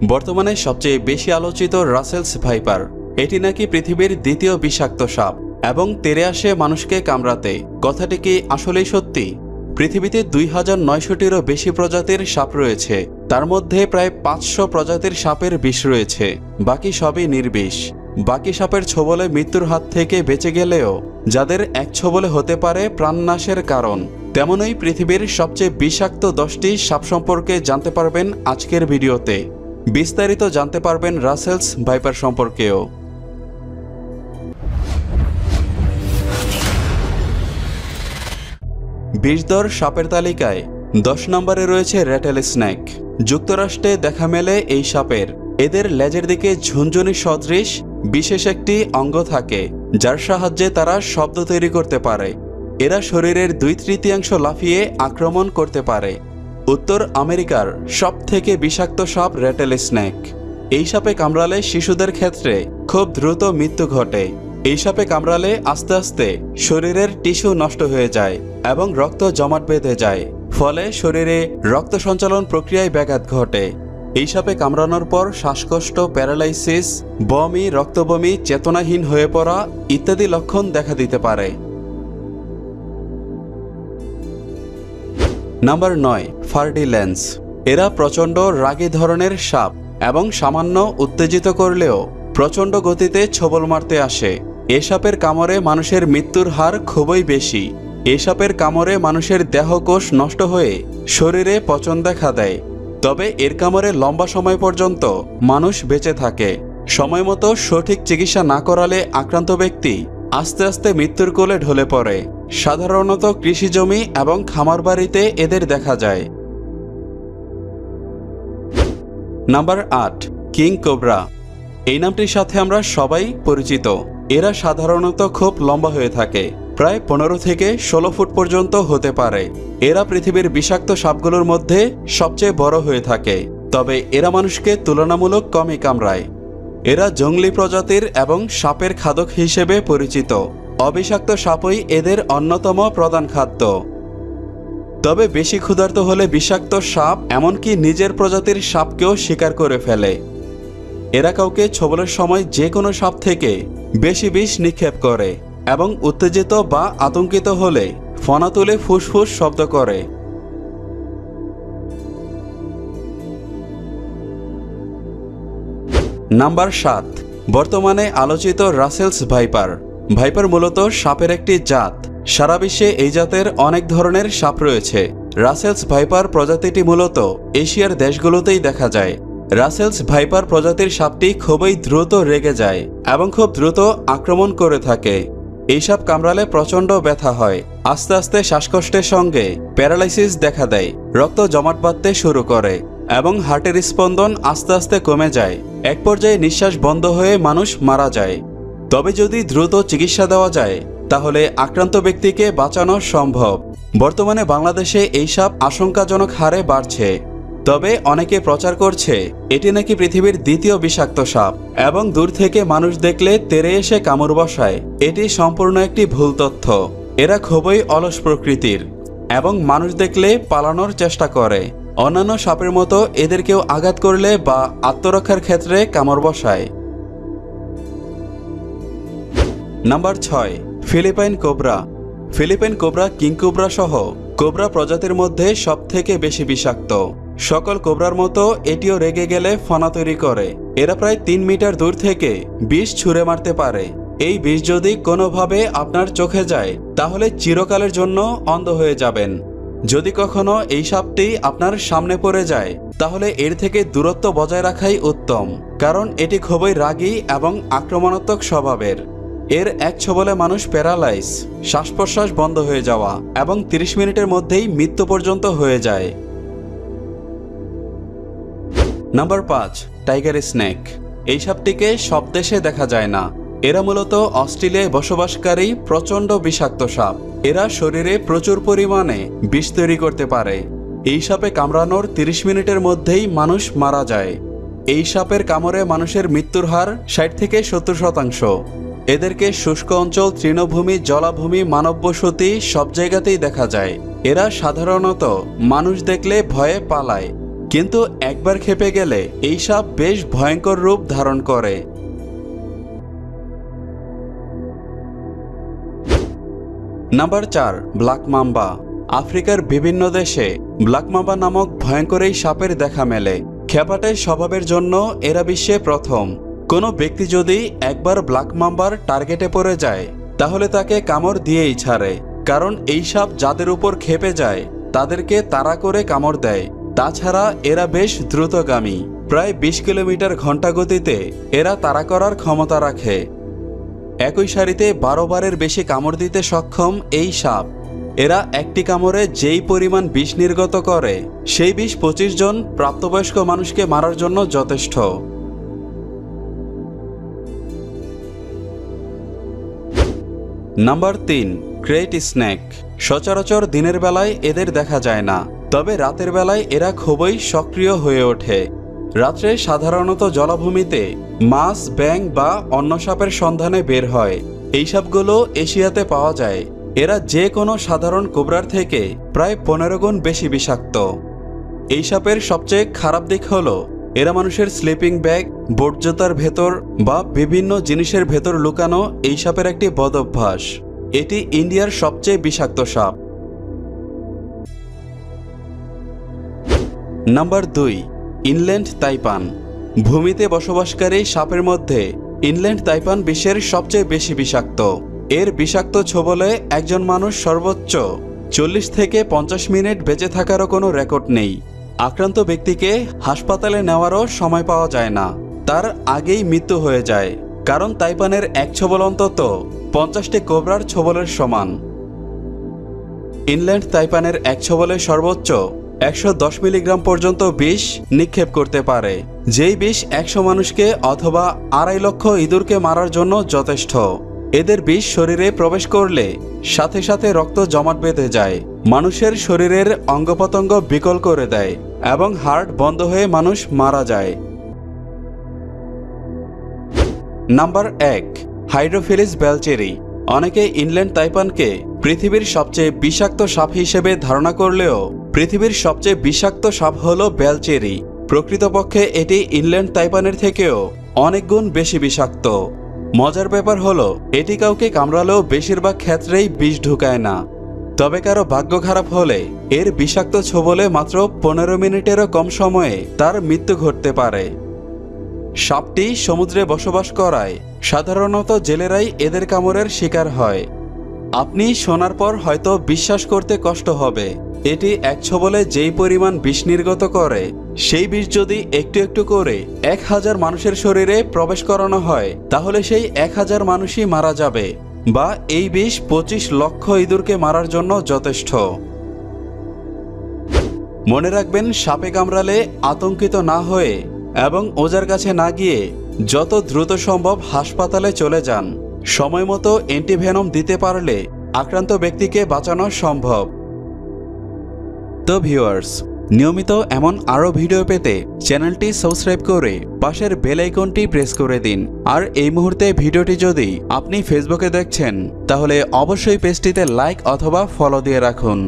বর্তমানে সবচেয়ে বেশি আলোচিত রাসেলস ভাইপার। এটি নাকি পৃথিবীর দ্বিতীয় বিষাক্ত সাপ এবং তেড়ে আসে মানুষকে কামড়াতে। কথাটি কি আসলেই সত্যি? পৃথিবীতে 2900টিরও বেশি প্রজাতির সাপ রয়েছে। তার মধ্যে প্রায় 500 প্রজাতির সাপের বিষ রয়েছে, বাকি সবই নির্বিষ। বাকি সাপের ছোবলে মৃত্যুর হাত থেকে বেঁচে গেলেও যাদের এক ছোবলে হতে পারে প্রাণনাশের কারণ। তেমনই পৃথিবীর সবচেয়ে বিষাক্ত 10টি সাপ সম্পর্কে জানতে পারবেন আজকের ভিডিওতে। বিস্তারিত জানতে পারবেন রাসেলস ভাইপার সম্পর্কেও। বিষধর সাপের তালিকায় 10 নম্বরে রয়েছে র্যাটেল স্নেক। যুক্তরাষ্ট্রে দেখা মেলে এই সাপের। এদের লেজের দিকে ঝুনঝুনি সদৃশ বিশেষ একটি অঙ্গ থাকে, যার সাহায্যে তারা শব্দ তৈরি করতে পারে। এরা শরীরের 2/3 লাফিয়ে আক্রমণ করতে পারে। উত্তর আমেরিকার সবথেকে বিষাক্ত সাপ র্যাটেল স্নেক। এই সাপে কামড়ালে শিশুদের ক্ষেত্রে খুব দ্রুত মৃত্যু ঘটে। এই সাপে কামড়ালে আস্তে আস্তে শরীরের টিস্যু নষ্ট হয়ে যায় এবং রক্ত জমাট বেঁধে যায়, ফলে শরীরে রক্ত সঞ্চালন প্রক্রিয়ায় ব্যাঘাত ঘটে। এই সাপে কামড়ানোর পর শ্বাসকষ্ট, প্যারালাইসিস, বমি, রক্তবমি, চেতনাহীন হয়ে পড়া ইত্যাদি লক্ষণ দেখা দিতে পারে। নাম্বার 9, ফার্ডিল্যান্স। এরা প্রচণ্ড রাগী ধরনের সাপ এবং সামান্য উত্তেজিত করলেও প্রচণ্ড গতিতে ছোবল মারতে আসে। এ সাপের কামড়ে মানুষের মৃত্যুর হার খুবই বেশি। এ সাপের কামড়ে মানুষের দেহকোষ নষ্ট হয়ে শরীরে পচন দেখা দেয়। তবে এর কামড়ে লম্বা সময় পর্যন্ত মানুষ বেঁচে থাকে। সময়মতো সঠিক চিকিৎসা না করালে আক্রান্ত ব্যক্তি আস্তে আস্তে মৃত্যুর কোলে ঢলে পড়ে। সাধারণত কৃষিজমি এবং খামার বাড়িতে এদের দেখা যায়। Number 8, king cobra. এই নামটির সাথে আমরা সবাই পরিচিত। এরা সাধারণত খুব লম্বা হয়ে থাকে, প্রায় 15 থেকে 16 ফুট পর্যন্ত হতে পারে। এরা পৃথিবীর বিষাক্ত সাপগুলোর মধ্যে সবচেয়ে বড় হয়ে থাকে, তবে এরা মানুষকে তুলনামূলক কমই কামড়ায়। এরা জংলি প্রজাতির এবং সাপের খাদক হিসেবে পরিচিত। অবিষাক্ত সাপই এদের অন্যতম প্রধান খাদ্য। তবে বেশি ক্ষুধার্ত হলে বিষাক্ত সাপ এমনকি নিজের প্রজাতির সাপকেও শিকার করে ফেলে। এরা কাউকে ছোবলের সময় যে কোনো সাপ থেকে বেশি বিষ নিক্ষেপ করে এবং উত্তেজিত বা আতঙ্কিত হলে ফনা তুলে ফুসফুস শব্দ করে। নাম্বার 7, বর্তমানে আলোচিত রাসেলস ভাইপার। ভাইপার মূলত সাপের একটি জাত। সারা বিশ্বে এই জাতের অনেক ধরনের সাপ রয়েছে। রাসেলস ভাইপার প্রজাতিটি মূলত এশিয়ার দেশগুলোতেই দেখা যায়। রাসেলস ভাইপার প্রজাতির সাপটি খুবই দ্রুত রেগে যায় এবং খুব দ্রুত আক্রমণ করে থাকে। এই সাপ কামড়ালে প্রচণ্ড ব্যথা হয়। আস্তে আস্তে শ্বাসকষ্টের সঙ্গে প্যারালাইসিস দেখা দেয়, রক্ত জমাট বাঁধতে শুরু করে এবং হার্টের স্পন্দন আস্তে আস্তে কমে যায়। এক পর্যায়ে নিঃশ্বাস বন্ধ হয়ে মানুষ মারা যায়। তবে যদি দ্রুত চিকিৎসা দেওয়া যায় তাহলে আক্রান্ত ব্যক্তিকে বাঁচানো সম্ভব। বর্তমানে বাংলাদেশে এই সাপ আশঙ্কাজনক হারে বাড়ছে। তবে অনেকে প্রচার করছে এটি নাকি পৃথিবীর দ্বিতীয় বিষাক্ত সাপ এবং দূর থেকে মানুষ দেখলে তেড়ে এসে কামড় বসায়। এটি সম্পূর্ণ একটি ভুল তথ্য। এরা খুবই অলস প্রকৃতির এবং মানুষ দেখলে পালানোর চেষ্টা করে। অন্যান্য সাপের মতো এদেরকেও আঘাত করলে বা আত্মরক্ষার ক্ষেত্রে কামড় বসায়। Number 6, Philippine cobra. Philippine cobra king cobra সহ কোবরা প্রজাতির মধ্যে সবথেকে বেশি বিষাক্ত। সকল কোবরার মতো এটিও রেগে গেলে ফনা তৈরি করে। এরা প্রায় 3 মিটার দূর থেকে বিষ ছুঁড়ে মারতে পারে। এই বিষ যদি কোনোভাবে আপনার চোখে যায় তাহলে চিরকালের জন্য অন্ধ হয়ে যাবেন। যদি কখনো এই সাপটি আপনার সামনে পড়ে যায় তাহলে এর থেকে দূরত্ব বজায় রাখাই উত্তম, কারণ এটি খুবই রাগী এবং আক্রমণাত্মক স্বভাবের। এর এক ছোবলে মানুষ প্যারালাইজ, শ্বাস প্রশ্বাস বন্ধ হয়ে যাওয়া এবং 30 মিনিটের মধ্যেই মৃত্যু পর্যন্ত হয়ে যায়। Number 5, tiger snake. এই সাপটিকে সব দেশে দেখা যায় না। এরা মূলত অস্ট্রেলিয়ায় বসবাসকারী প্রচণ্ড বিষাক্ত সাপ। এরা শরীরে প্রচুর পরিমাণে বিষ তৈরি করতে পারে। এই সাপে কামড়ানোর 30 মিনিটের মধ্যেই মানুষ মারা যায়। এই সাপের কামড়ে মানুষের মৃত্যুর হার 60 থেকে 70%। এদেরকে শুষ্ক অঞ্চল, তৃণভূমি, জলাভূমি, মানববসতি সব জায়গাতেই দেখা যায়। এরা সাধারণত মানুষ দেখলে ভয়ে পালায়। কিন্তু একবার খেপে গেলে এই সাপ বেশ ভয়ঙ্কর রূপ ধারণ করে। Number 4, black mamba. আফ্রিকার বিভিন্ন দেশে ব্ল্যাক মাম্বা নামক ভয়ঙ্কর এই সাপের দেখা মেলে। খেপাটে স্বভাবের জন্য এরা বিশ্বে প্রথম। কোনো ব্যক্তি যদি একবার ব্ল্যাক মাম্বার টার্গেটে পড়ে যায় তাহলে তাকে কামড় দিয়েই ছাড়ে, কারণ এই সাপ যাদের উপর খেপে যায় তাদেরকে তাড়া করে কামড় দেয়। তাছাড়া এরা বেশ দ্রুতগামী, প্রায় 20 কিলোমিটার ঘন্টা গতিতে এরা তাড়া করার ক্ষমতা রাখে। একই সারিতে 12 বারের বেশি কামড় দিতে সক্ষম এই সাপ। এরা একটি কামড়ে যেই পরিমাণ বিষ নির্গত করে সেই বিষ 25 জন প্রাপ্তবয়স্ক মানুষকে মারার জন্য যথেষ্ট। Number 3, great snake. সচরাচর দিনের বেলায় এদের দেখা যায় না, তবে রাতের বেলায় এরা খুবই সক্রিয় হয়ে ওঠে। রাত্রে সাধারণত জলাভূমিতে মাছ, ব্যাঙ বা অন্য সাপের সন্ধানে বের হয়। এই সাপগুলো এশিয়াতে পাওয়া যায়। এরা যে কোনো সাধারণ কোবরার থেকে প্রায় 15 গুণ বেশি বিষাক্ত। এই সাপের সবচেয়ে খারাপ দিক হলো এরা মানুষের স্লিপিং ব্যাগ, বোটজোতার ভেতর বা বিভিন্ন জিনিসের ভেতর লুকানো এই সাপের একটি বদ অভ্যাস। এটি ইন্ডিয়ার সবচেয়ে বিষাক্ত সাপ। Number 2, inland তাইপান। ভূমিতে বসবাসকারী সাপের মধ্যে ইনল্যান্ড তাইপান বিশ্বের সবচেয়ে বেশি বিষাক্ত। এর বিষাক্ত ছোবলে একজন মানুষ সর্বোচ্চ 40 থেকে 50 মিনিট বেঁচে থাকারও কোনো রেকর্ড নেই। আক্রান্ত ব্যক্তিকে হাসপাতালে নেওয়ারও সময় পাওয়া যায় না, তার আগেই মৃত্যু হয়ে যায়, কারণ তাইপানের এক ছোবল অন্তত 50টি কোবরার ছোবলের সমান। ইনল্যান্ড তাইপানের এক ছোবলে সর্বোচ্চ 110 মিলিগ্রাম পর্যন্ত বিষ নিক্ষেপ করতে পারে, যেই বিষ 100 মানুষকে অথবা 2.5 লক্ষ ইঁদুরকে মারার জন্য যথেষ্ট। এদের বিষ শরীরে প্রবেশ করলে সাথে সাথে রক্ত জমাট বেঁধে যায়, মানুষের শরীরের অঙ্গপ্রত্যঙ্গ বিকল করে দেয় এবং হার্ট বন্ধ হয়ে মানুষ মারা যায়। নাম্বার 1, হাইড্রোফিলিস বেলচেরি। অনেকে ইনল্যান্ড তাইপানকে পৃথিবীর সবচেয়ে বিষাক্ত সাপ হিসেবে ধারণা করলেও পৃথিবীর সবচেয়ে বিষাক্ত সাপ হলো বেলচেরি। প্রকৃতপক্ষে এটি ইনল্যান্ড তাইপানের থেকেও অনেক গুণ বেশি বিষাক্ত। মজার ব্যাপার হলো এটি কাউকে কামড়ালেও বেশিরভাগ ক্ষেত্রেই বিষ ঢুকায় না, তবে কারো ভাগ্য খারাপ হলে এর বিষাক্ত ছোবলে মাত্র 15 মিনিটেরও কম সময়ে তার মৃত্যু ঘটতে পারে। সাপটি সমুদ্রে বসবাস করায় সাধারণত জেলেরাই এদের কামড়ের শিকার হয়। আপনি শোনার পর হয়তো বিশ্বাস করতে কষ্ট হবে, এটি এক ছোবলে যেই পরিমাণ বিষ নির্গত করে সেই বিষ যদি একটু একটু করে 1000 মানুষের শরীরে প্রবেশ করানো হয় তাহলে সেই 1000 মানুষই মারা যাবে, বা এই বিষ 25 লক্ষ ইঁদুরকে মারার জন্য যথেষ্ট। মনে রাখবেন, সাপে কামড়ালে আতঙ্কিত না হয়ে এবং ওজার কাছে না গিয়ে যত দ্রুত সম্ভব হাসপাতালে চলে যান। সময় মতো অ্যান্টিভেনম দিতে পারলে আক্রান্ত ব্যক্তিকে বাঁচানো সম্ভব। তো ভিউয়ার্স, নিয়মিত এমন আরও ভিডিও পেতে চ্যানেলটি সাবস্ক্রাইব করে পাশের বেল আইকনটি প্রেস করে দিন। আর এই মুহূর্তে ভিডিওটি যদি আপনি ফেসবুকে দেখছেন তাহলে অবশ্যই পেজটিতে লাইক অথবা ফলো দিয়ে রাখুন।